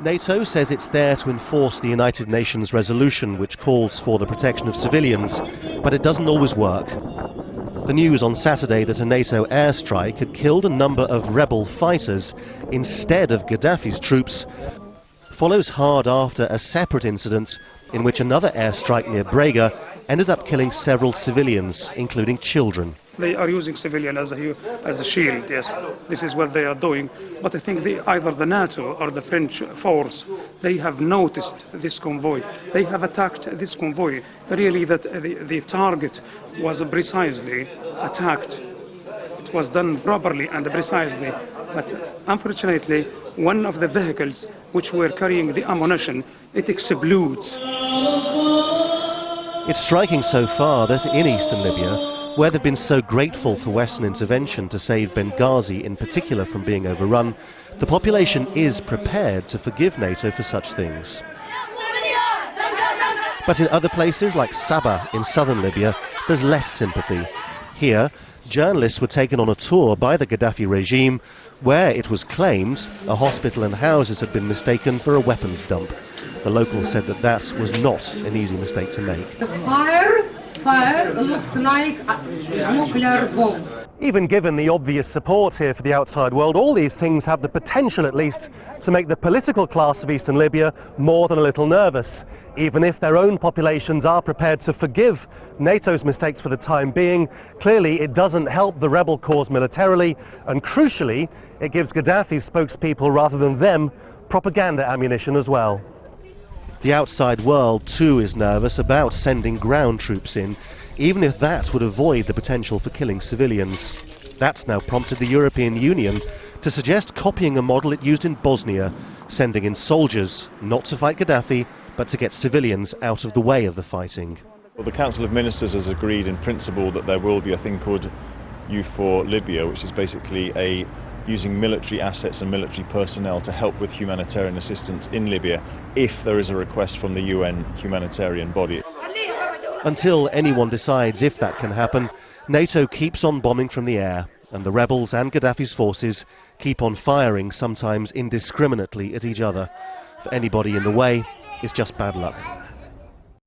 NATO says it's there to enforce the United Nations resolution which calls for the protection of civilians, but it doesn't always work. The news on Saturday that a NATO airstrike had killed a number of rebel fighters instead of Gaddafi's troops follows hard after a separate incident in which another airstrike near Brega ended up killing several civilians, including children. They are using civilians as a shield, yes. This is what they are doing. But I think either the NATO or the French force, they have noticed this convoy. They have attacked this convoy. Really, that the target was precisely attacked. It was done properly and precisely. But unfortunately, one of the vehicles which were carrying the ammunition, it explodes. It's striking so far that in eastern Libya, where they've been so grateful for Western intervention to save Benghazi in particular from being overrun, the population is prepared to forgive NATO for such things. But in other places like Sabah in southern Libya, there's less sympathy. Here, journalists were taken on a tour by the Gaddafi regime where it was claimed a hospital and houses had been mistaken for a weapons dump. The locals said that that was not an easy mistake to make. The fire looks like a nuclear bomb. Even given the obvious support here for the outside world, all these things have the potential, at least, to make the political class of eastern Libya more than a little nervous. Even if their own populations are prepared to forgive NATO's mistakes for the time being, clearly it doesn't help the rebel cause militarily, and crucially, it gives Gaddafi's spokespeople, rather than them, propaganda ammunition as well. The outside world too is nervous about sending ground troops in, even if that would avoid the potential for killing civilians. That's now prompted the European Union to suggest copying a model it used in Bosnia, sending in soldiers, not to fight Gaddafi, but to get civilians out of the way of the fighting. Well, the Council of Ministers has agreed in principle that there will be a thing called EUFOR Libya, which is basically using military assets and military personnel to help with humanitarian assistance in Libya if there is a request from the UN humanitarian body. Until anyone decides if that can happen, NATO keeps on bombing from the air, and the rebels and Gaddafi's forces keep on firing, sometimes indiscriminately, at each other. For anybody in the way, it's just bad luck.